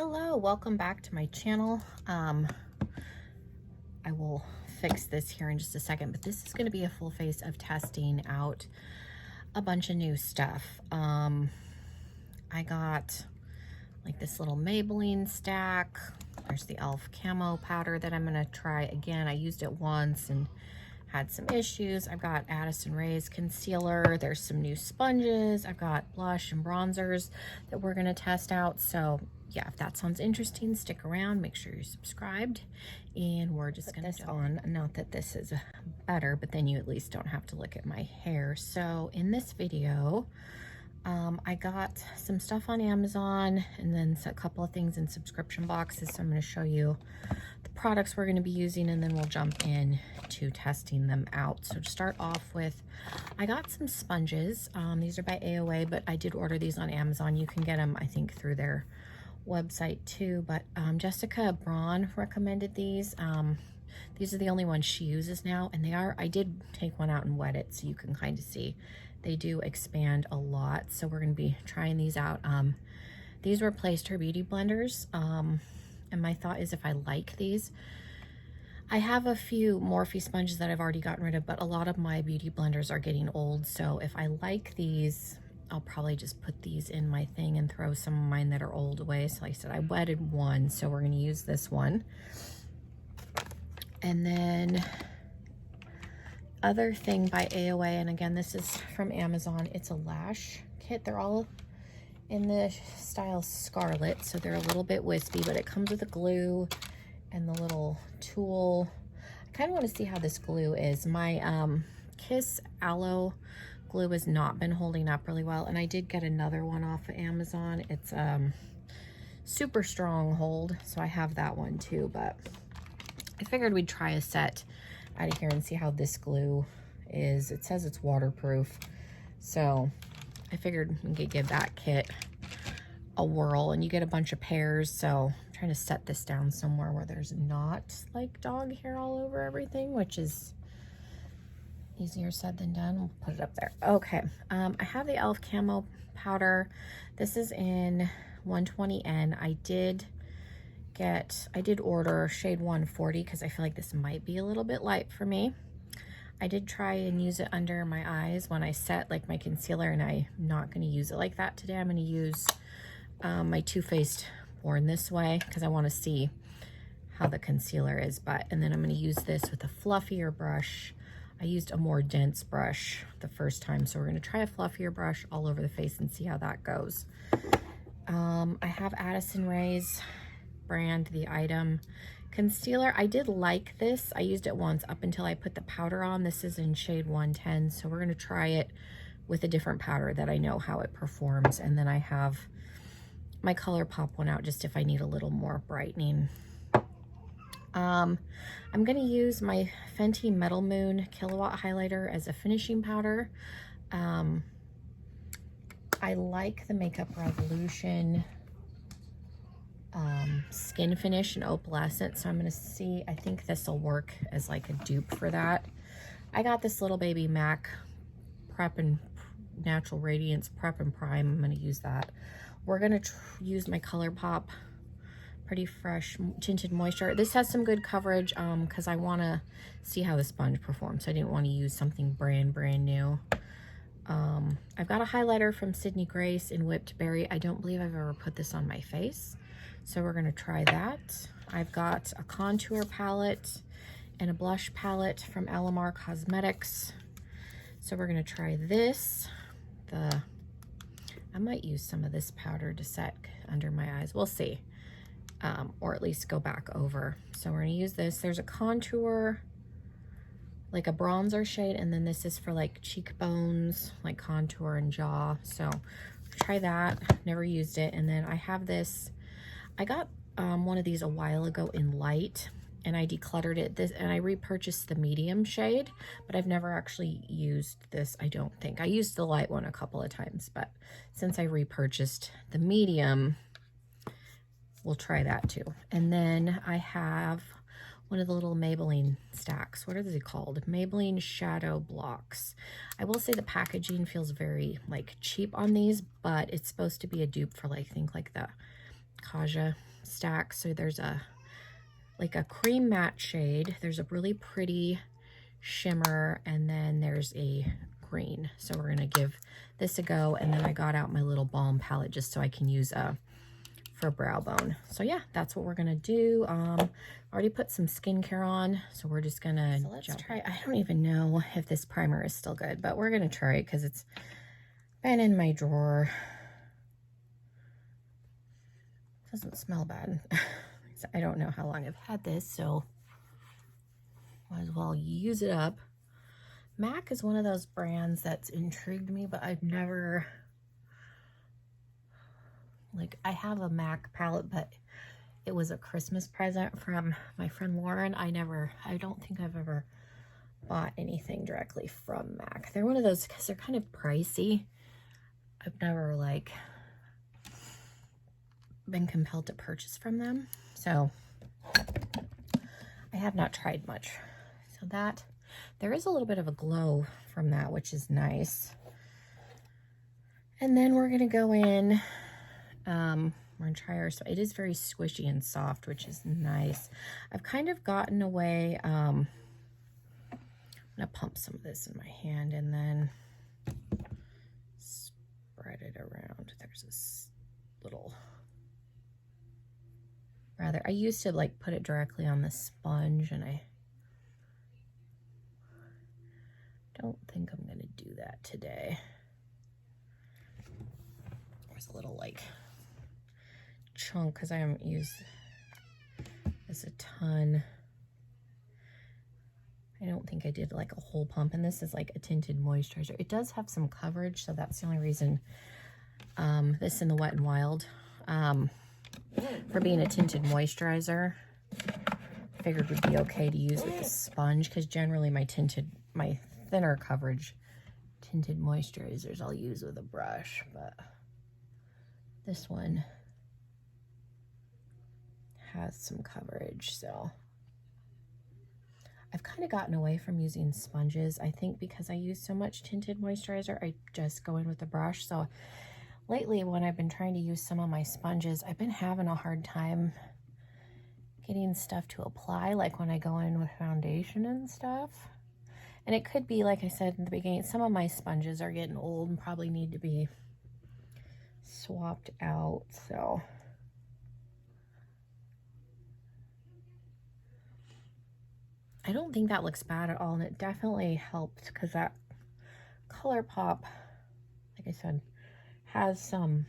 Hello, welcome back to my channel. I will fix this here in just a second, but this is going to be a full face of testing out a bunch of new stuff. I got like this little Maybelline stack. There's the e.l.f. camo powder that I'm going to try again. I used it once and had some issues. I've got Addison Rae's concealer. There's some new sponges. I've got blush and bronzers that we're going to test out. So yeah, if that sounds interesting, stick around, make sure you're subscribed, and we're just gonna put this on. Not that this is better, but then you at least don't have to look at my hair. So in this video, I got some stuff on Amazon and then a couple of things in subscription boxes. So I'm going to show you the products we're going to be using, and then we'll jump in to testing them out. So to start off with, I got some sponges. These are by AOA, but I did order these on Amazon. You can get them, I think, through their website too, but Jessica Braun recommended these. These are the only ones she uses now, and I did take one out and wet it so you can kind of see they do expand a lot. So we're going to be trying these out. These replaced her beauty blenders, and my thought is if I like these, I have a few Morphe sponges that I've already gotten rid of, but a lot of my beauty blenders are getting old. So if I like these, I'll probably just put these in my thing and throw some of mine that are old away. So like I said, I wetted one, so we're going to use this one. And then other thing by AOA, and again, this is from Amazon. It's a lash kit. They're all in the style Scarlet, so they're a little bit wispy, but it comes with a glue and the little tool. I kind of want to see how this glue is. My Kiss Aloe glue has not been holding up really well, and I did get another one off of Amazon. It's super strong hold, so I have that one too, but I figured we'd try a set out of here and see how this glue is. It says it's waterproof, so I figured we could give that kit a whirl, and you get a bunch of pairs. So I'm trying to set this down somewhere where there's not like dog hair all over everything, which is easier said than done. We'll put it up there. Okay, I have the e.l.f. camo powder. This is in 120N. I did order shade 140 because I feel like this might be a little bit light for me. I did try and use it under my eyes when I set like my concealer, and I'm not going to use it like that today. I'm going to use my Too Faced Born This Way because I want to see how the concealer is. And then I'm going to use this with a fluffier brush. I used a more dense brush the first time, so we're going to try a fluffier brush all over the face and see how that goes. I have Addison Rae's brand, the Item concealer. I did like this. I used it once up until I put the powder on. This is in shade 110, so we're going to try it with a different powder that I know how it performs. And then I have my ColourPop one out just if I need a little more brightening. I'm going to use my Fenty Metal Moon Killawatt highlighter as a finishing powder. I like the Makeup Revolution skin finish and opalescent, so I'm going to see, I think this will work as like a dupe for that. I got this little baby MAC Prep and Natural Radiance Prep and Prime. I'm going to use that. We're going to use my ColourPop Pretty Fresh Tinted Moisture. This has some good coverage because I want to see how the sponge performs. So I didn't want to use something brand new. I've got a highlighter from Sydney Grace in Whipped Berry. I don't believe I've ever put this on my face, so we're going to try that. I've got a contour palette and a blush palette from Alamar Cosmetics, so we're going to try this. I might use some of this powder to set under my eyes. We'll see. Or at least go back over. So we're going to use this. There's a contour, like a bronzer shade, and then this is for like cheekbones, like contour and jaw. So try that. Never used it. And then I have this. I got one of these a while ago in light, and I decluttered it. And I repurchased the medium shade, but I've never actually used this, I don't think. I used the light one a couple of times, but since I repurchased the medium, we'll try that too. And then I have one of the little Maybelline stacks. What are they called? Maybelline Shadow Blocks. I will say the packaging feels very like cheap on these, but it's supposed to be a dupe for like, I think like the Kaja stack. So there's like a cream matte shade. There's a really pretty shimmer, and then there's a green. So we're gonna give this a go. And then I got out my little balm palette just so I can use for brow bone. So yeah, that's what we're gonna do. Already put some skincare on, so we're just gonna let's try. I don't even know if this primer is still good, but we're gonna try it because it's been in my drawer. Doesn't smell bad. I don't know how long I've had this, so might as well use it up. MAC is one of those brands that's intrigued me, but I've never, like, I have a MAC palette, but it was a Christmas present from my friend Lauren. I don't think I've ever bought anything directly from MAC. They're one of those, because they're kind of pricey. I've never, like, been compelled to purchase from them. So I have not tried much. So that, there is a little bit of a glow from that, which is nice. And then we're gonna go in, we're gonna try our, so it is very squishy and soft, which is nice. I've kind of gotten away, I'm gonna pump some of this in my hand and then spread it around. There's this little, rather, I used to like put it directly on the sponge, and I don't think I'm gonna do that today. There's a little like chunk because I haven't used this a ton. I don't think I did like a whole pump, and this is like a tinted moisturizer. It does have some coverage, so that's the only reason this in the Wet n Wild, for being a tinted moisturizer, I figured would be okay to use with the sponge, because generally my thinner coverage tinted moisturizers I'll use with a brush, but this one has some coverage. So I've kind of gotten away from using sponges, I think, because I use so much tinted moisturizer. I just go in with a brush. So lately, when I've been trying to use some of my sponges, I've been having a hard time getting stuff to apply, like when I go in with foundation and stuff. And it could be, like I said in the beginning, some of my sponges are getting old and probably need to be swapped out. So I don't think that looks bad at all, and it definitely helped because that ColourPop, like I said, has some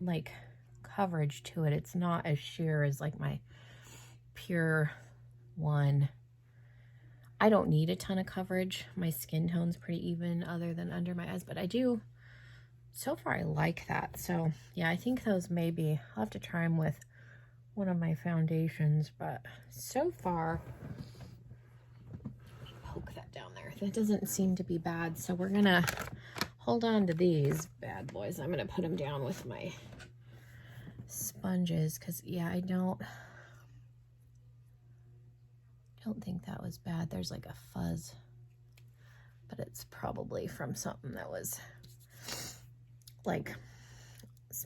like coverage to it. It's not as sheer as like my Pure one. I don't need a ton of coverage. My skin tone's pretty even other than under my eyes, but I do, so far I like that. So yeah, I think those maybe, I'll have to try them with one of my foundations, but so far, poke that down there. That doesn't seem to be bad. So we're gonna hold on to these bad boys. I'm gonna put them down with my sponges, because yeah, I don't think that was bad. There's like a fuzz, but it's probably from something that was like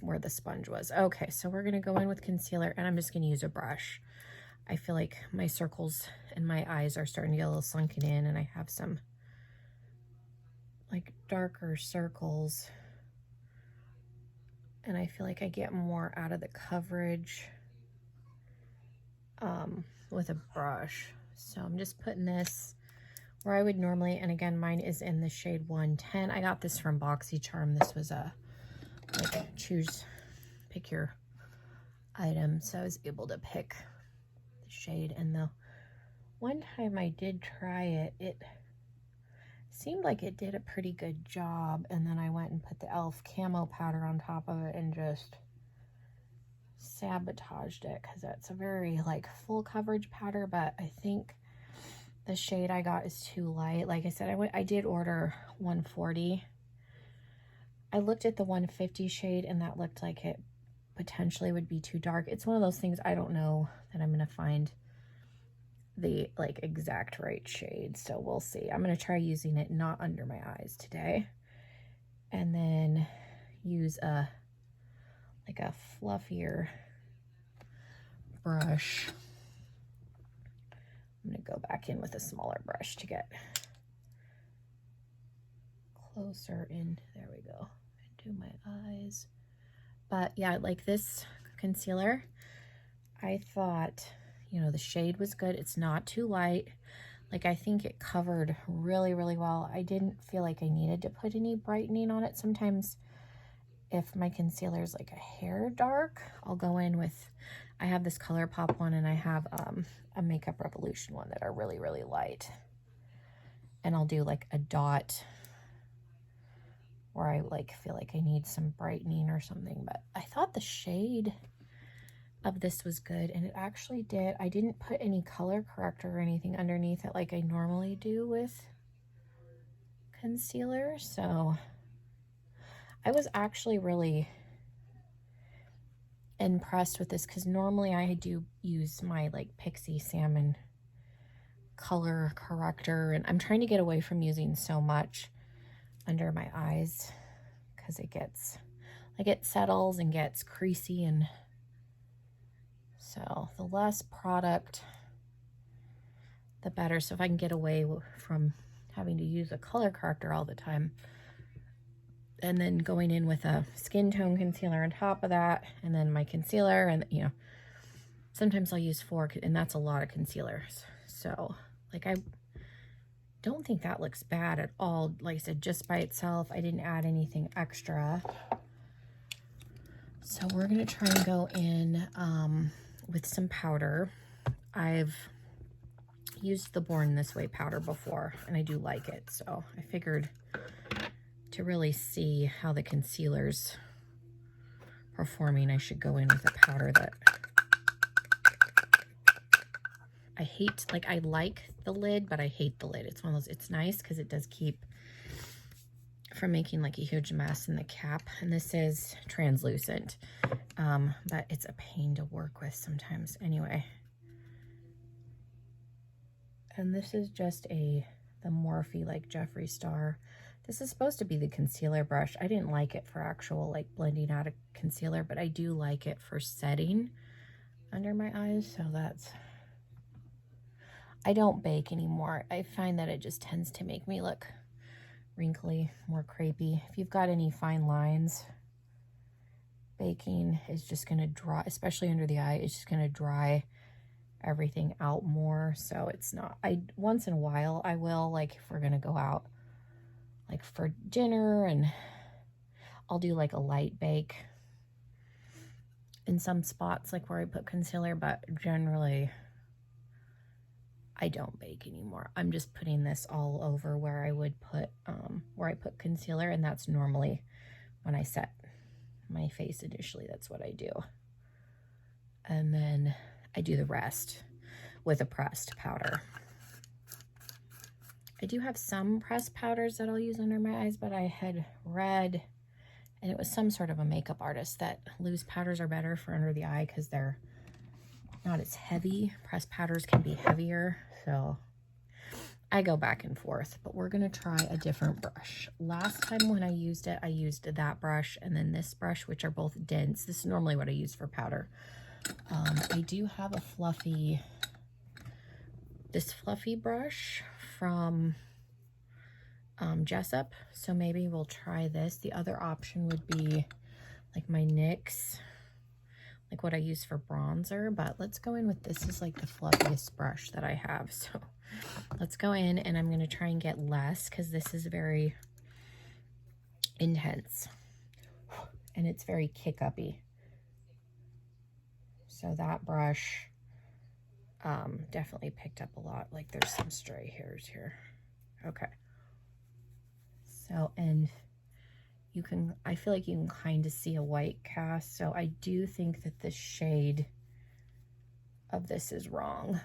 where the sponge was. Okay, so we're gonna go in with concealer, and I'm just gonna use a brush. I feel like my circles and my eyes are starting to get a little sunken in, and I have some like darker circles, and I feel like I get more out of the coverage with a brush. So I'm just putting this where I would normally, and again, mine is in the shade 110. I got this from BoxyCharm. This was a like pick your item, so I was able to pick the shade. And the one time I did try it, it seemed like it did a pretty good job, and then I went and put the e.l.f. camo powder on top of it and just sabotaged it, because that's a very like full coverage powder, but I think the shade I got is too light. Like I said, I did order 140. I looked at the 150 shade, and that looked like it potentially would be too dark. It's one of those things, I don't know that I'm gonna find the like exact right shade, so we'll see. I'm gonna try using it not under my eyes today, and then use a like a fluffier brush. I'm going to go back in with a smaller brush to get closer in. There we go. Into my eyes. But yeah, like this concealer, I thought, you know, the shade was good. It's not too light. Like, I think it covered really, really well. I didn't feel like I needed to put any brightening on it. Sometimes if my concealer is like a hair dark, I'll go in with, I have this ColourPop one and I have a Makeup Revolution one that are really, really light. And I'll do like a dot where I like feel like I need some brightening or something. But I thought the shade of this was good, and it actually did. I didn't put any color corrector or anything underneath it like I normally do with concealer, so I was actually really impressed with this, because normally I do use my like Pixie Salmon color corrector, and I'm trying to get away from using so much under my eyes because it gets like, it settles and gets creasy, and so the less product, the better. So if I can get away from having to use a color corrector all the time, and then going in with a skin tone concealer on top of that, and then my concealer, and you know, sometimes I'll use 4, and that's a lot of concealers. So like, I don't think that looks bad at all. Like I said, just by itself, I didn't add anything extra. So we're gonna try and go in with some powder. I've used the Born This Way powder before, and I do like it. So I figured to really see how the concealer's performing, I should go in with a powder that I hate. Like, I like the lid, but I hate the lid. It's one of those, it's nice because it does keep from making like a huge mess in the cap. And this is translucent, but it's a pain to work with sometimes. Anyway, and this is just the Morphe like Jeffree Star. This is supposed to be the concealer brush. I didn't like it for actual like blending out a concealer, but I do like it for setting under my eyes. So that's, I don't bake anymore. I find that it just tends to make me look wrinkly, more crepey. If you've got any fine lines, baking is just going to dry, especially under the eye, it's just going to dry everything out more. So it's not, once in a while I will, like if we're going to go out like for dinner, and I'll do like a light bake in some spots like where I put concealer, but generally I don't bake anymore. I'm just putting this all over where I would put, where I put concealer, and that's normally when I set my face initially. That's what I do. And then I do the rest with a pressed powder. I do have some pressed powders that I'll use under my eyes, but I had read, and it was some sort of a makeup artist, that loose powders are better for under the eye because they're not as heavy. Pressed powders can be heavier, so I go back and forth, but we're gonna try a different brush. Last time when I used it, I used that brush and then this brush, which are both dense. This is normally what I use for powder. I do have a fluffy, this fluffy brush from Jessup, so maybe we'll try this. The other option would be like my NYX, like what I use for bronzer, but let's go in with this. Is like the fluffiest brush that I have, so let's go in, and I'm going to try and get less because this is very intense and it's very kick-uppy. So that brush definitely picked up a lot. Like there's some stray hairs here. Okay. So, and you can, I feel like you can kind of see a white cast. So I do think that the shade of this is wrong,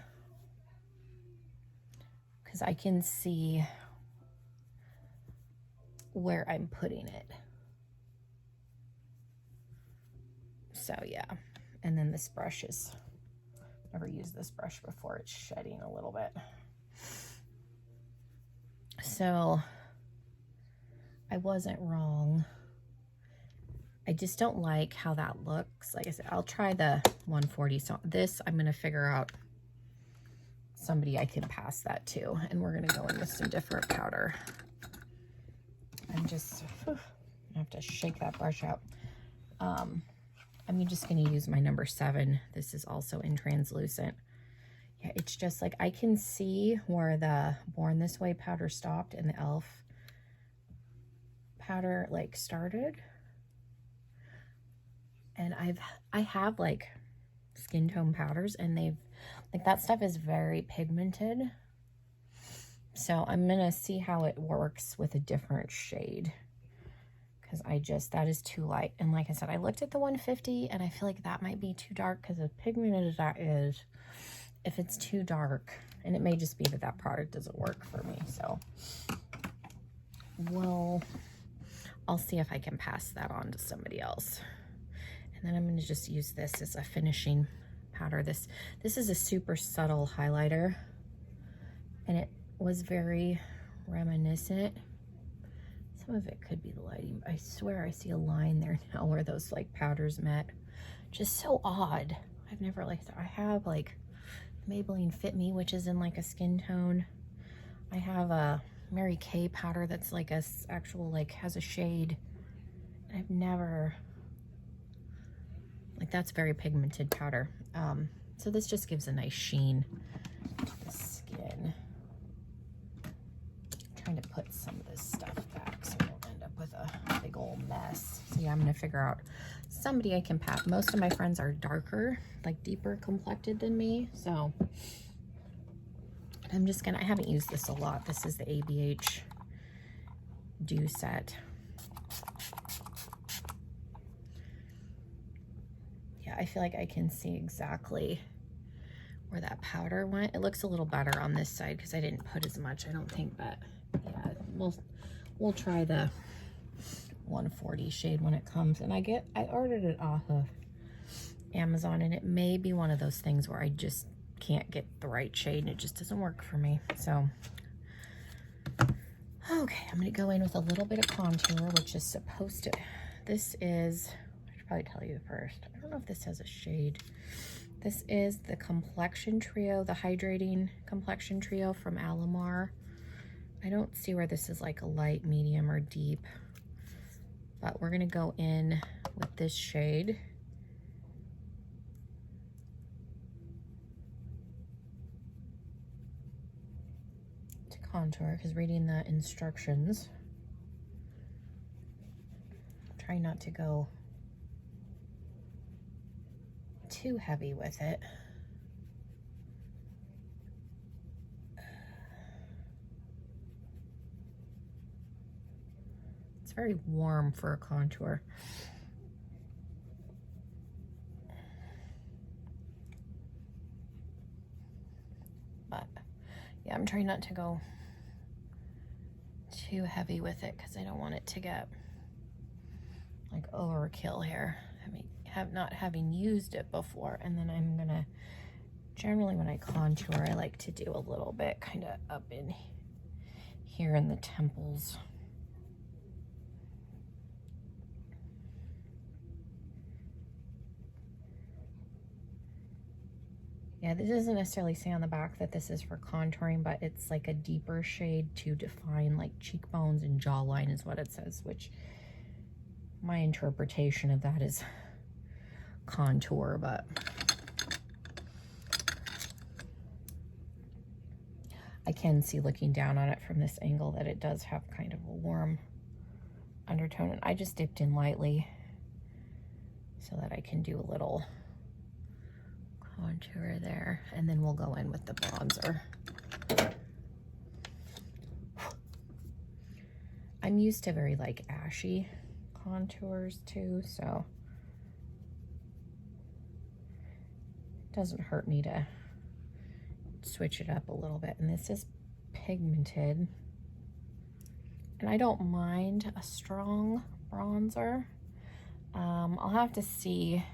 because I can see where I'm putting it. So yeah. And then this brush is, never used this brush before. It's shedding a little bit. So I wasn't wrong. I just don't like how that looks. Like I said, I'll try the 140. So this, I'm going to figure out somebody I can pass that to. And we're going to go in with some different powder. I'm just, I have to shake that brush out. I'm just going to use my number 7. This is also in translucent. Yeah, it's just like I can see where the Born This Way powder stopped and the e.l.f. powder like started. And I have like skin tone powders, and they've like that stuff is very pigmented. So I'm gonna see how it works with a different shade, because that is too light. And like I said, I looked at the 150 and I feel like that might be too dark, because as pigmented as that is, if it's too dark, and it may just be that that product doesn't work for me. So I'll see if I can pass that on to somebody else. And then I'm going to just use this as a finishing powder. This is a super subtle highlighter, and it was very reminiscent. Some of it could be the lighting. I swear I see a line there now where those like powders met. Just so odd. I've never liked it. I have like Maybelline Fit Me, which is in like a skin tone. I have a Mary Kay powder that's like a actual like has a shade. And I've never, like, that's very pigmented powder. So this just gives a nice sheen to the skin. I'm trying to put some of this stuff back so I don't end up with a big old mess. So yeah, I'm gonna figure out somebody I can pat. Most of my friends are darker, like deeper complected than me. So I'm just gonna, I haven't used this a lot. This is the ABH Dew Set. Yeah, I feel like I can see exactly where that powder went. It looks a little better on this side because I didn't put as much, I don't think, but yeah, we'll try the 140 shade when it comes. And I ordered it off of Amazon, and it may be one of those things where I just can't get the right shade and it just doesn't work for me. So okay, I'm gonna go in with a little bit of contour, which is supposed to, this is, I should probably tell you first, I don't know if this has a shade. This is the Complexion Trio, the Hydrating Complexion Trio from Alamar. I don't see where this is like a light, medium, or deep, but we're gonna go in with this shade. To contour, because reading the instructions, try not to go too heavy with it. It's very warm for a contour. But yeah, I'm trying not to go too heavy with it because I don't want it to get like overkill here. I mean, not having used it before. And then I'm gonna, generally when I contour, I like to do a little bit kind of up in here in the temples. Yeah, this doesn't necessarily say on the back that this is for contouring, but it's like a deeper shade to define like cheekbones and jawline is what it says, which my interpretation of that is contour, but I can see looking down on it from this angle that it does have kind of a warm undertone. And I just dipped in lightly so that I can do a little contour there, and then we'll go in with the bronzer. I'm used to very like ashy contours too, so it doesn't hurt me to switch it up a little bit. And this is pigmented, and I don't mind a strong bronzer. I'll have to see.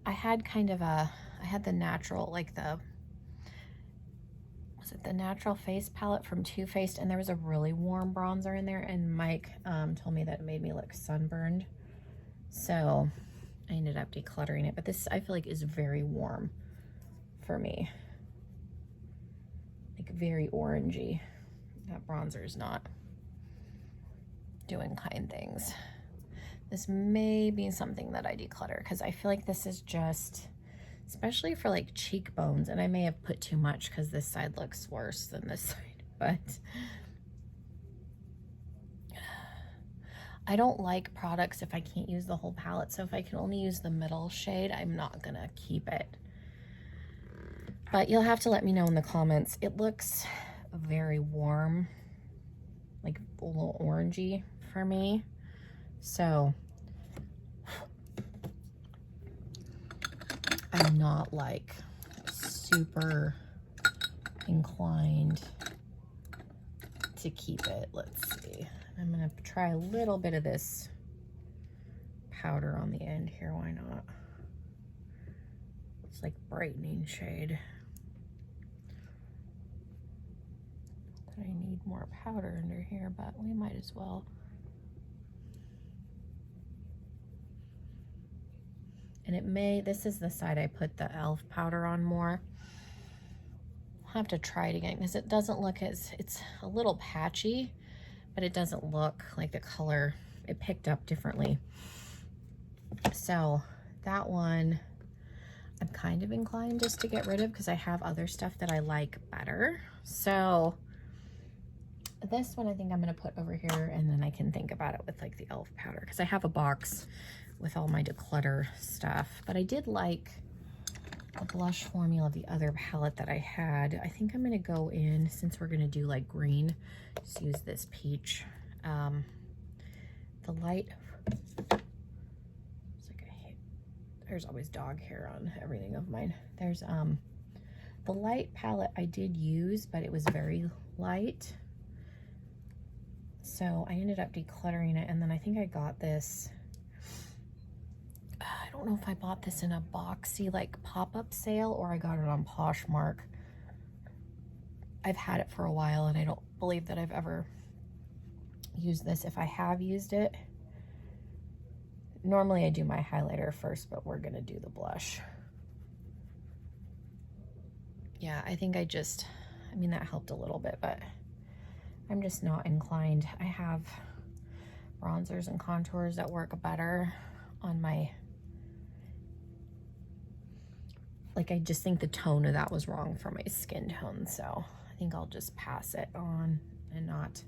I had kind of a, I had the natural, like the, was it the Natural Face palette from Too Faced, and there was a really warm bronzer in there, and Mike told me that it made me look sunburned. So I ended up decluttering it, but this I feel like is very warm for me. Like very orangey. That bronzer is not doing kind things. This may be something that I declutter because I feel like this is just, especially for like cheekbones, and I may have put too much because this side looks worse than this side, but I don't like products if I can't use the whole palette. So if I can only use the middle shade, I'm not gonna keep it. But you'll have to let me know in the comments. It looks very warm, like a little orangey for me. So I'm not like super inclined to keep it. Let's see. I'm gonna try a little bit of this powder on the end here. Why not? It's like brightening shade. I need more powder under here, but we might as well. And it may, this is the side I put the e.l.f. powder on more. I'll have to try it again because it doesn't look as, it's a little patchy, but it doesn't look like the color, it picked up differently. So that one, I'm kind of inclined just to get rid of because I have other stuff that I like better. So this one I think I'm gonna put over here, and then I can think about it with like the e.l.f. powder because I have a box with all my declutter stuff. But I did like a blush formula of the other palette that I had. I think I'm gonna go in, since we're gonna do like green, just use this peach. The light, it's like I hate, there's always dog hair on everything of mine. There's the light palette I did use, but it was very light. So I ended up decluttering it, and then I think I got this, I don't know if I bought this in a boxy like pop-up sale or I got it on Poshmark. I've had it for a while and I don't believe that I've ever used this. If I have used it, normally I do my highlighter first, but we're gonna do the blush. Yeah, I think I mean, that helped a little bit, but I'm just not inclined. I have bronzers and contours that work better on my, like, I just think the tone of that was wrong for my skin tone. So I think I'll just pass it on and not,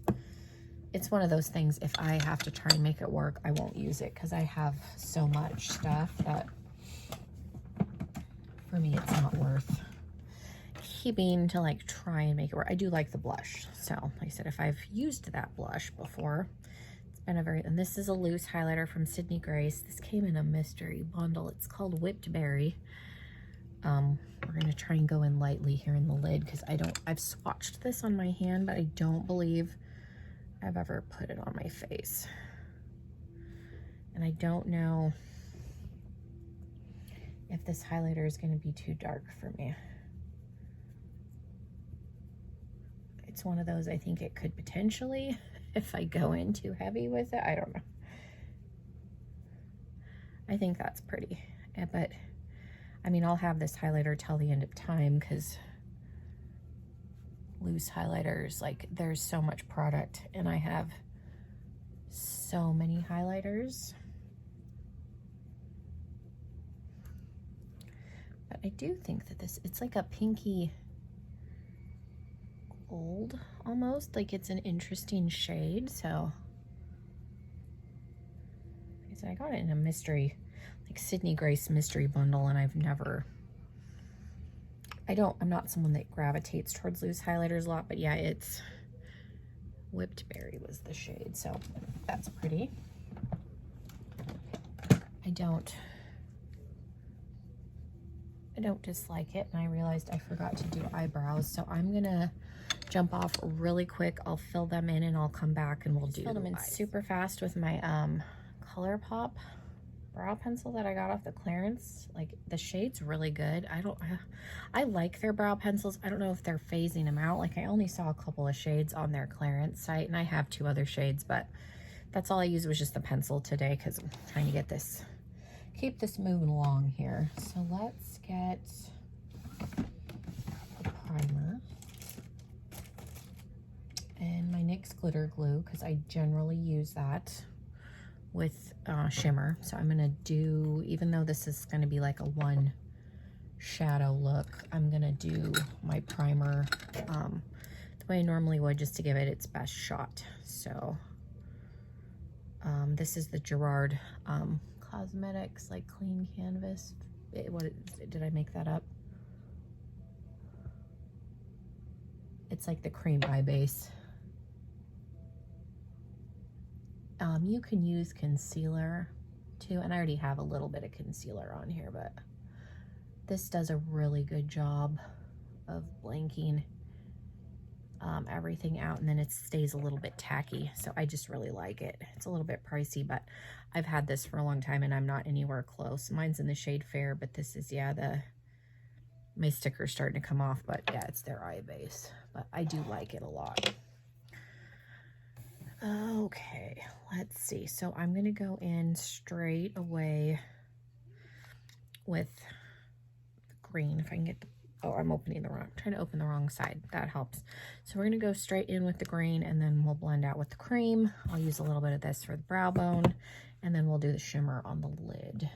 it's one of those things, if I have to try and make it work, I won't use it because I have so much stuff that for me, it's not worth keeping to like try and make it work. I do like the blush. So like I said, if I've used that blush before, it's been a very, and this is a loose highlighter from Sydney Grace. This came in a mystery bundle. It's called Whipped Berry. We're gonna try and go in lightly here in the lid because I've swatched this on my hand, but I don't believe I've ever put it on my face. And I don't know if this highlighter is gonna be too dark for me. It's one of those, I think it could potentially, if I go in too heavy with it, I don't know. I think that's pretty, but I mean, I'll have this highlighter till the end of time because loose highlighters, like there's so much product and I have so many highlighters. But I do think that this, it's like a pinky gold almost, like it's an interesting shade. So like I said, I got it in a mystery, like Sydney Grace mystery bundle, and I've never, I'm not someone that gravitates towards loose highlighters a lot, but yeah, it's Whipped Berry was the shade, so that's pretty. I don't dislike it, and I realized I forgot to do eyebrows, so I'm gonna jump off really quick. I'll fill them in and I'll come back and we'll do them in super fast with my ColourPop brow pencil that I got off the clearance. Like the shade's really good. I like their brow pencils. I don't know if they're phasing them out. Like I only saw a couple of shades on their clearance site, and I have 2 other shades, but That's all I used was just the pencil today because I'm trying to get this, keep this moving along here. So let's get the primer and my NYX glitter glue because I generally use that with shimmer. So I'm gonna do, even though this is gonna be like a one shadow look, I'm gonna do my primer the way I normally would, just to give it its best shot. So this is the Gerard Cosmetics like clean canvas. Did I make that up? It's like the cream eye base. You can use concealer too, and I already have a little bit of concealer on here, but this does a really good job of blanking everything out, and then it stays a little bit tacky, so I just really like it. It's a little bit pricey, but I've had this for a long time and I'm not anywhere close. Mine's in the shade Fair, but this is, yeah, my sticker's starting to come off, but yeah, it's their eye base, but I do like it a lot. Okay, let's see. So I'm gonna go in straight away with the green, if I can get the, oh, I'm trying to open the wrong side. That helps. So we're gonna go straight in with the green, and then we'll blend out with the cream. I'll use a little bit of this for the brow bone, and then we'll do the shimmer on the lid.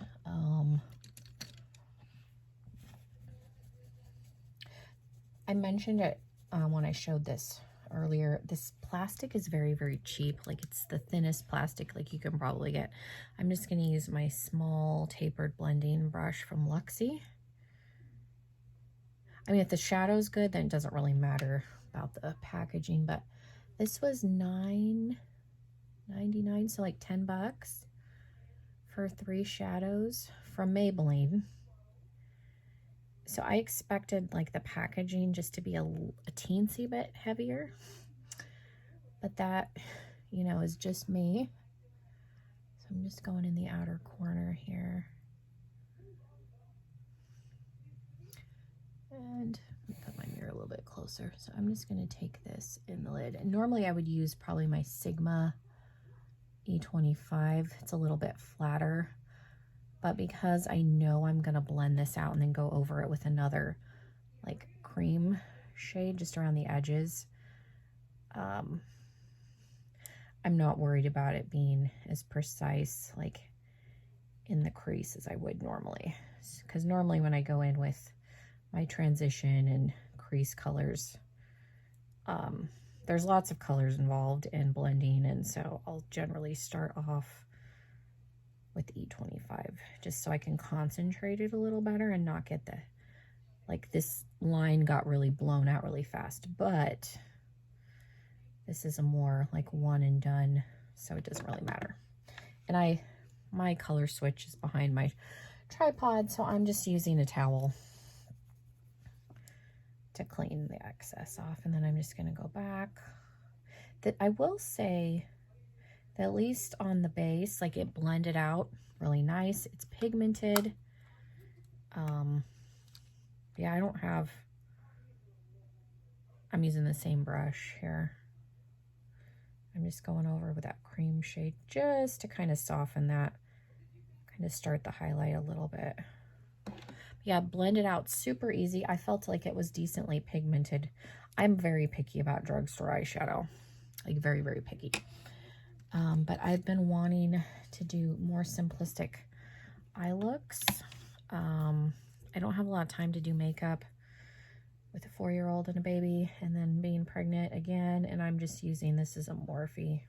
I mentioned it when I showed this earlier. This plastic is very, very cheap. Like, it's the thinnest plastic like you can probably get. I'm just gonna use my small tapered blending brush from Luxie. I mean, if the shadow's good, then it doesn't really matter about the packaging, but this was $9.99, so like 10 bucks for 3 shadows from Maybelline. So I expected like the packaging just to be a teensy bit heavier, but that, you know, is just me. So I'm just going in the outer corner here. And put my mirror a little bit closer. So I'm just going to take this in the lid. And normally I would use probably my Sigma E25. It's a little bit flatter. But because I know I'm going to blend this out and then go over it with another like cream shade just around the edges, I'm not worried about it being as precise like in the crease as I would normally. Because normally when I go in with my transition and crease colors, there's lots of colors involved in blending, and so I'll generally start off with E25 just so I can concentrate it a little better and not get the, like, this line got really blown out really fast. But this is a more like one and done, so it doesn't really matter. And my color switch is behind my tripod, so I'm just using a towel to clean the excess off, and then I'm just going to go back. That I will say that at least on the base, like, it blended out really nice. It's pigmented. Yeah, I'm using the same brush here. I'm just going over with that cream shade just to kind of soften that, kind of start the highlight a little bit. Yeah, blended out super easy. I felt like it was decently pigmented. I'm very picky about drugstore eyeshadow, like very, very picky. But I've been wanting to do more simplistic eye looks. I don't have a lot of time to do makeup with a 4-year-old and a baby, and then being pregnant again, and I'm just using, this is a Morphe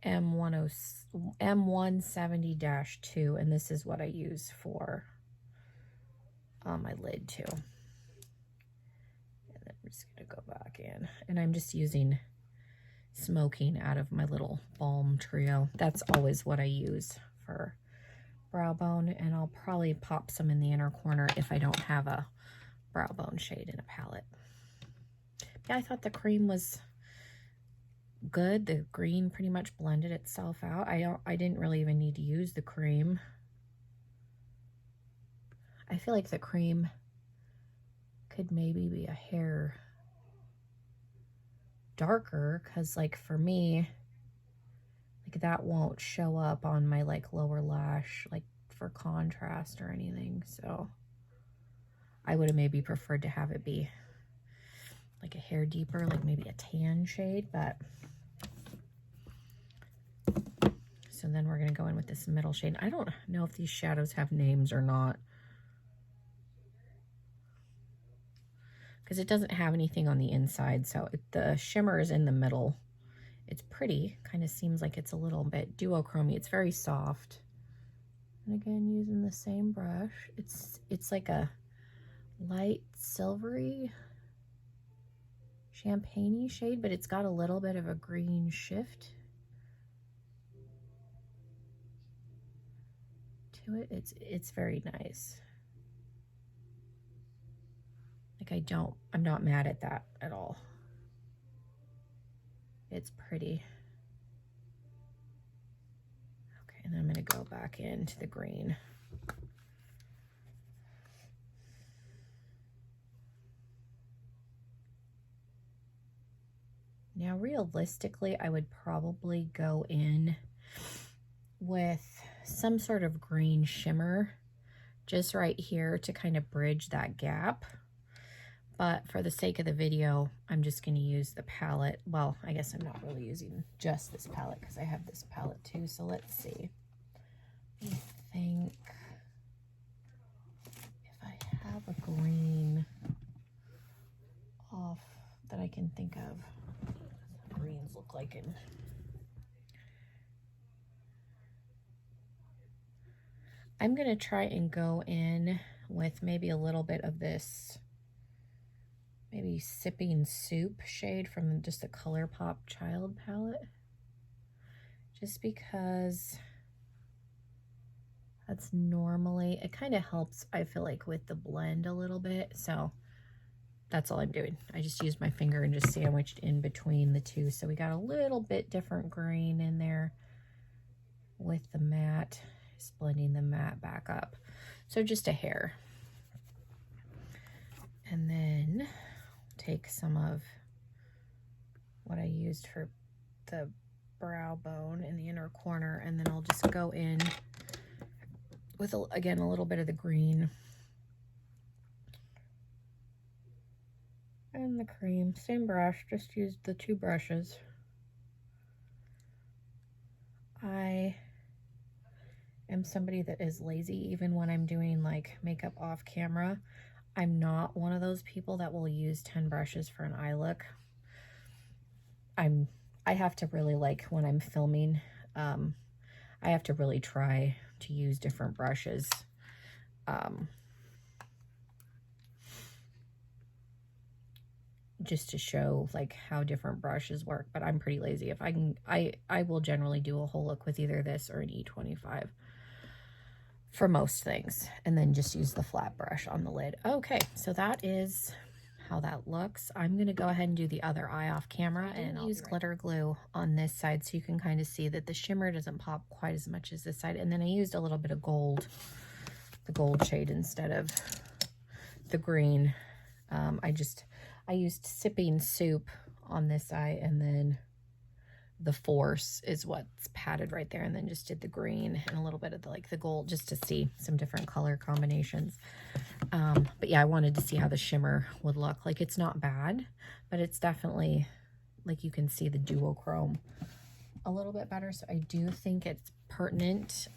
M170-2, and this is what I use for my lid too. And then I'm just gonna go back in, and I'm just using Smoking out of my little balm trio. That's always what I use for brow bone, and I'll probably pop some in the inner corner if I don't have a brow bone shade in a palette. Yeah, I thought the cream was good. The green pretty much blended itself out. I didn't really even need to use the cream. I feel like the cream could maybe be a hair darker, because like for me, like that won't show up on my like lower lash, like for contrast or anything. So I would have maybe preferred to have it be like a hair deeper, like maybe a tan shade, but so then we're gonna go in with this middle shade. I don't know if these shadows have names or not, because it doesn't have anything on the inside. So the shimmer is in the middle. It's pretty, kind of seems like it's a little bit duochromy. It's very soft. And again, using the same brush. It's like a light silvery champagne-y shade, but it's got a little bit of a green shift to it. It's very nice. Like I'm not mad at that at all. It's pretty. Okay, and then I'm gonna go back into the green. Now, realistically, I would probably go in with some sort of green shimmer just right here to kind of bridge that gap. But for the sake of the video, I'm just going to use the palette. Well, I guess I'm not really using just this palette because I have this palette too. So let's see. I think if I have a green off that I can think of, what greens look like in. I'm going to try and go in with maybe a little bit of this maybe Sipping Soup shade from just the ColourPop Child palette. Just because that's normally, it kind of helps, I feel like, with the blend a little bit. So that's all I'm doing. I just used my finger and just sandwiched in between the two. So we got a little bit different green in there with the matte, just blending the matte back up. So just a hair. And then take some of what I used for the brow bone in the inner corner, and then I'll just go in with, again, a little bit of the green and the cream. Same brush, just used the two brushes. I am somebody that is lazy even when I'm doing like makeup off camera. I'm not one of those people that will use 10 brushes for an eye look. I have to really, like, when I'm filming, I have to really try to use different brushes. Just to show like how different brushes work, but I'm pretty lazy. If I can, I will generally do a whole look with either this or an E25 for most things, and then just use the flat brush on the lid. Okay, so that is how that looks. I'm gonna go ahead and do the other eye off camera, and I'll use glitter glue on this side so you can kind of see that the shimmer doesn't pop quite as much as this side. And then I used a little bit of gold, the gold shade instead of the green. I used Sipping Soup on this eye, and then the Force is what's padded right there, and then just did the green and a little bit of the gold just to see some different color combinations. But yeah, I wanted to see how the shimmer would look. Like, it's not bad, but it's definitely, like, you can see the duochrome a little bit better. So I do think it's pertinent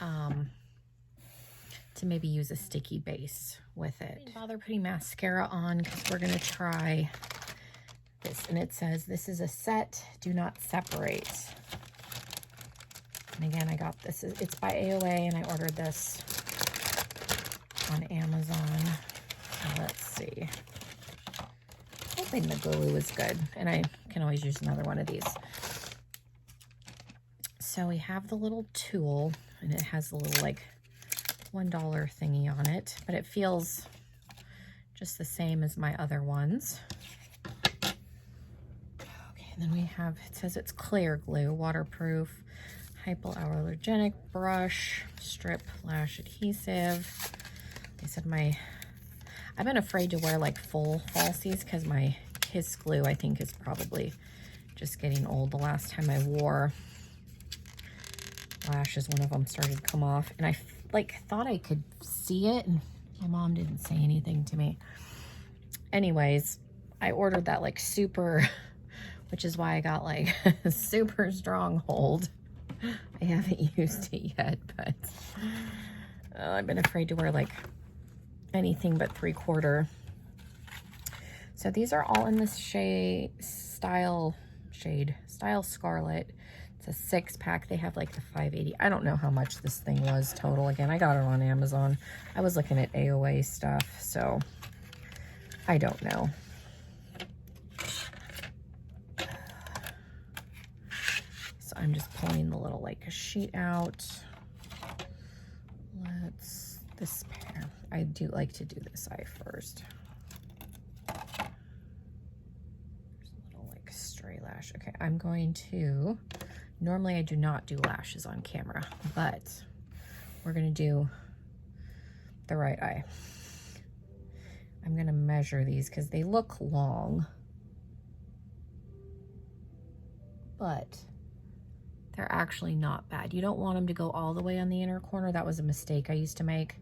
to maybe use a sticky base with it. I didn't bother putting mascara on because we're going to try this, and it says this is a set, do not separate. And again, I got this, it's by AOA, and I ordered this on Amazon. So let's see, hoping the glue is good, and I can always use another one of these. So we have the little tool, and it has the little like $1 thingy on it, but it feels just the same as my other ones. And then we have, it says it's clear glue, waterproof, hypoallergenic brush, strip lash adhesive. They said I've been afraid to wear like full falsies because my Kiss glue, I think, is probably just getting old. The last time I wore lashes, one of them started to come off, and I like thought I could see it, and my mom didn't say anything to me. Anyways, I ordered that like super, which is why I got like a super stronghold. I haven't used it yet, but I've been afraid to wear like anything but 3/4. So these are all in this Style Scarlet. It's a 6-pack. They have like the 580. I don't know how much this thing was total. Again, I got it on Amazon. I was looking at AOA stuff, so I don't know. So I'm just pulling the little like sheet out. This pair. I do like to do this eye first. There's a little like stray lash. Okay, I'm going to, normally I do not do lashes on camera, but we're gonna do the right eye. I'm gonna measure these because they look long, but they're actually not bad. You don't want them to go all the way on the inner corner. That was a mistake I used to make.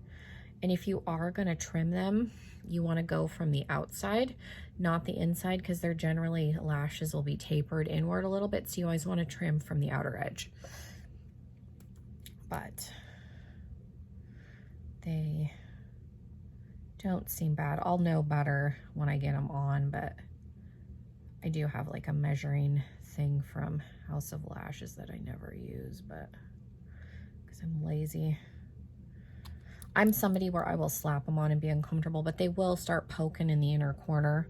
And if you are gonna trim them, you wanna go from the outside, not the inside, because they're generally, lashes will be tapered inward a little bit, so you always wanna trim from the outer edge. But they don't seem bad. I'll know better when I get them on, but I do have like a measuring thing from House of Lashes that I never use, but because I'm lazy. I'm somebody where I will slap them on and be uncomfortable, but they will start poking in the inner corner.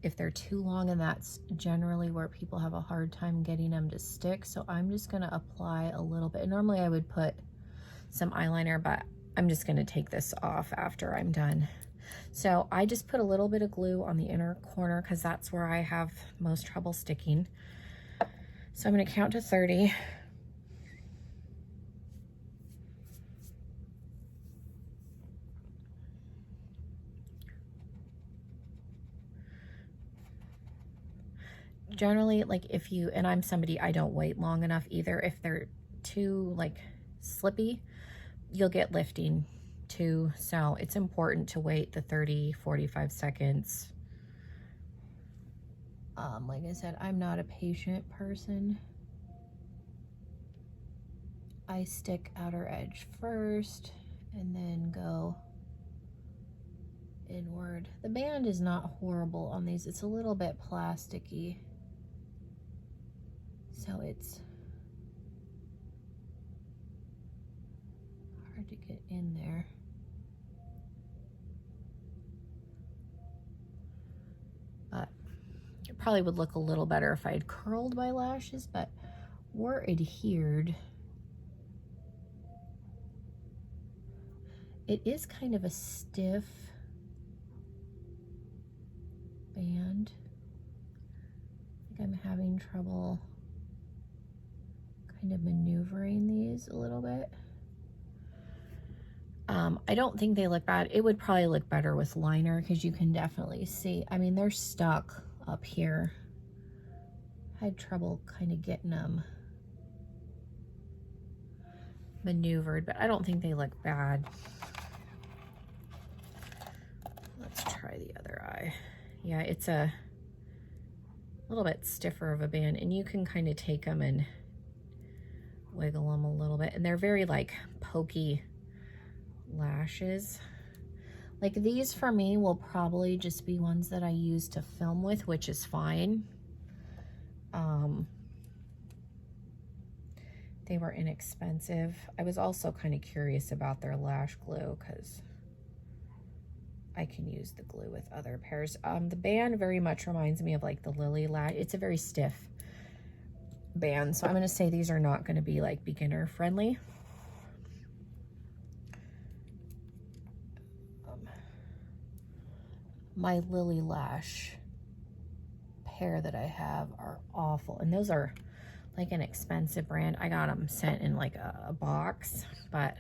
If they're too long, and that's generally where people have a hard time getting them to stick. So I'm just gonna apply a little bit. Normally I would put some eyeliner, but I'm just gonna take this off after I'm done. So I just put a little bit of glue on the inner corner because that's where I have most trouble sticking. So I'm gonna count to 30. Generally, like if you, and I'm somebody, I don't wait long enough either. If they're too like slippy, you'll get lifting too. So it's important to wait the 30, 45 seconds. Like I said, I'm not a patient person. I stick outer edge first and then go inward. The band is not horrible on these. It's a little bit plasticky, so it's hard to get in there. But it probably would look a little better if I had curled my lashes, but we're adhered. It is kind of a stiff band. I think I'm having trouble kind of maneuvering these a little bit. I don't think they look bad. It would probably look better with liner because you can definitely see. I mean, they're stuck up here. I had trouble kind of getting them maneuvered, but I don't think they look bad. Let's try the other eye. Yeah, it's a little bit stiffer of a band, and you can kind of take them and wiggle them a little bit, and they're very like pokey lashes. Like these for me will probably just be ones that I use to film with, which is fine. They were inexpensive. I was also kind of curious about their lash glue because I can use the glue with other pairs. The band very much reminds me of like the Lily lash. It's a very stiff band, so I'm going to say these are not going to be like beginner friendly. My Lily Lash pair that I have are awful, and those are like an expensive brand. I got them sent in like a box, but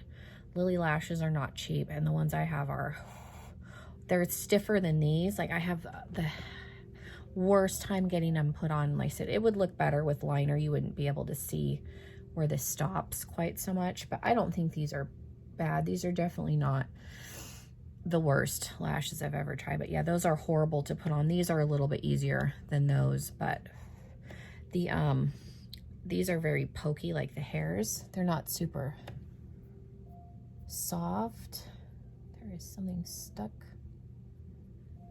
Lily Lashes are not cheap, and the ones I have are, they're stiffer than these. Like I have worst time getting them put on. Like I said, it would look better with liner. You wouldn't be able to see where this stops quite so much, but I don't think these are bad. These are definitely not the worst lashes I've ever tried, but yeah, those are horrible to put on. These are a little bit easier than those, but the these are very pokey, like the hairs. They're not super soft. There is something stuck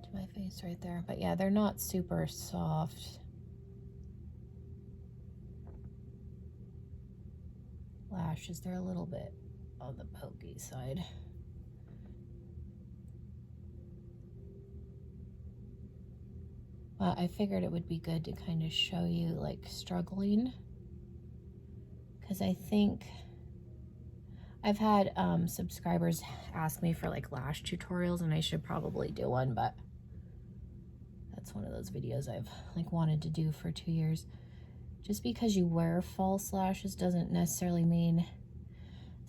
to my face right there, but yeah, they're not super soft lashes. They're a little bit on the pokey side. But I figured it would be good to kind of show you like struggling, because I think I've had subscribers ask me for like lash tutorials, and I should probably do one, but that's one of those videos I've like wanted to do for 2 years. Just because you wear false lashes doesn't necessarily mean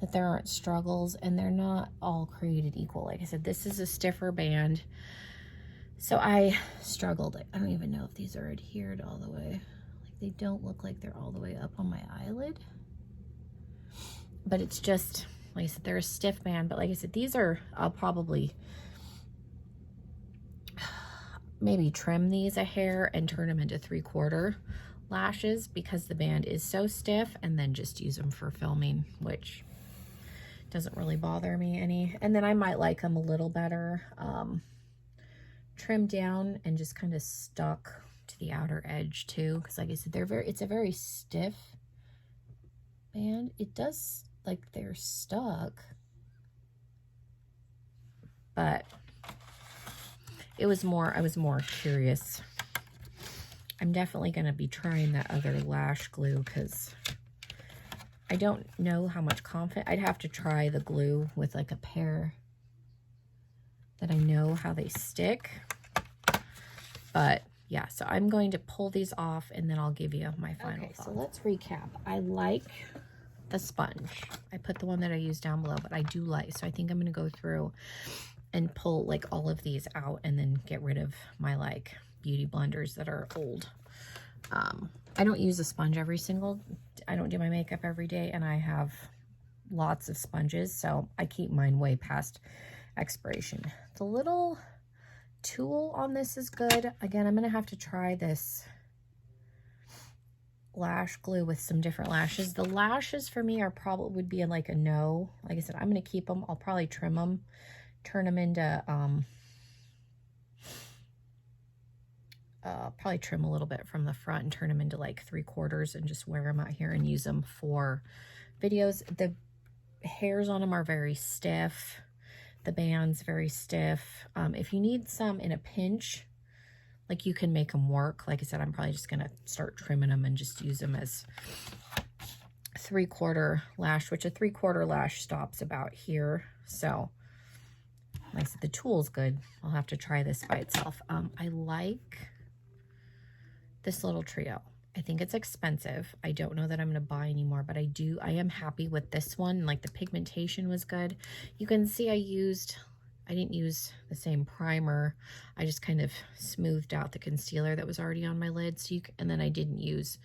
that there aren't struggles, and they're not all created equal. Like I said, this is a stiffer band, so I struggled. I don't even know if these are adhered all the way. Like, they don't look like they're all the way up on my eyelid, but it's just, like I said, they're a stiff band. But like I said, these are, I'll probably maybe trim these a hair and turn them into 3/4 lashes, because the band is so stiff, and then just use them for filming, which doesn't really bother me any. And then I might like them a little better trimmed down and just kind of stuck to the outer edge too, because like I said, it's a very stiff band. It does, like, they're stuck, but I was more curious. I'm definitely going to be trying that other lash glue, because I don't know how much confidence. I'd have to try the glue with like a pair that I know how they stick. But yeah, so I'm going to pull these off, and then I'll give you my final thoughts. So let's recap. I like the sponge. I put the one that I used down below, but I do like, so I think I'm going to go through and pull like all of these out, and then get rid of my like beauty blenders that are old. I don't use a sponge I don't do my makeup every day, and I have lots of sponges, so I keep mine way past expiration. The little tool on this is good. Again, I'm gonna have to try this lash glue with some different lashes. The lashes for me are probably would be in like a no. Like I said, I'm gonna keep them. I'll probably trim them, turn them into probably trim a little bit from the front and turn them into like 3/4 and just wear them out here and use them for videos. The hairs on them are very stiff. The band's very stiff. If you need some in a pinch, like, you can make them work. Like I said, I'm probably just gonna start trimming them and just use them as 3/4 lash, which a 3/4 lash stops about here. So like I said, the tool's good. I'll have to try this by itself. I like this little trio. I think it's expensive. I don't know that I'm going to buy anymore, but I am happy with this one. Like, the pigmentation was good. You can see I didn't use the same primer. I just kind of smoothed out the concealer that was already on my lid. And then I didn't use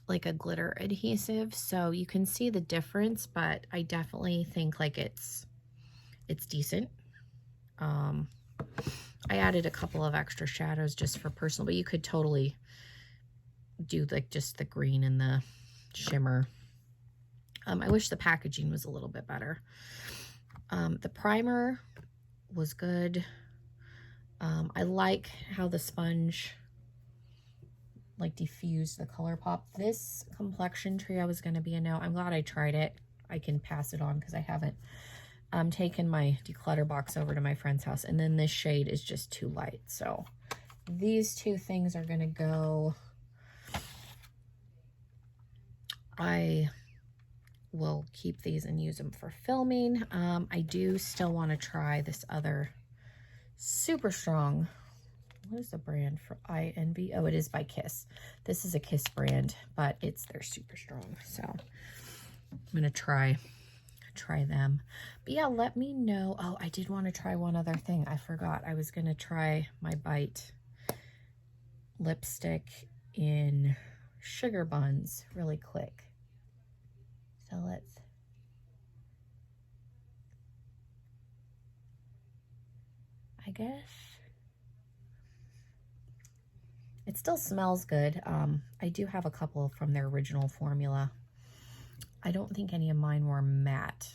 like a glitter adhesive. So you can see the difference, but I definitely think like it's decent. I added a couple of extra shadows just for personal, but you could totally do like just the green and the shimmer. I wish the packaging was a little bit better. The primer was good. I like how the sponge like diffused the color pop. This complexion trio was going to be a no. I'm glad I tried it. I can pass it on because I haven't taken my declutter box over to my friend's house, and then this shade is just too light. So these two things are going to go. I will keep these and use them for filming. I do still want to try this other super strong, what is the brand for INV? Oh, it is by Kiss. This is a Kiss brand, but they're super strong. So I'm going to try them. But yeah, let me know. Oh, I did want to try one other thing. I forgot. I was going to try my Bite lipstick in Sugar Buns really quick. So let's, I guess, it still smells good. I do have a couple from their original formula. I don't think any of mine were matte.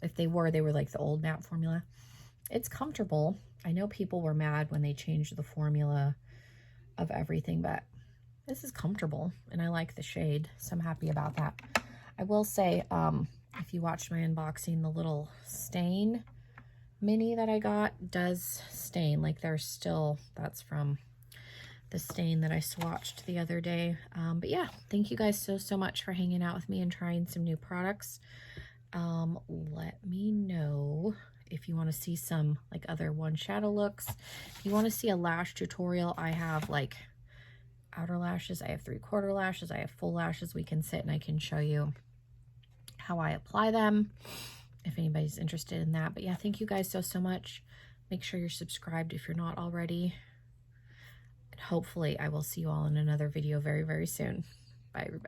If they were like the old matte formula. It's comfortable. I know people were mad when they changed the formula of everything, but this is comfortable and I like the shade, so I'm happy about that. I will say, if you watched my unboxing, the little stain mini that I got does stain. Like there's still, that's from the stain that I swatched the other day. But yeah, thank you guys so much for hanging out with me and trying some new products. Let me know if you want to see some like other one shadow looks. If you want to see a lash tutorial, I have like outer lashes, I have 3/4 lashes, I have full lashes. We can sit and I can show you how I apply them if anybody's interested in that. But yeah, thank you guys so much. Make sure you're subscribed if you're not already. And hopefully I will see you all in another video very soon. Bye everybody.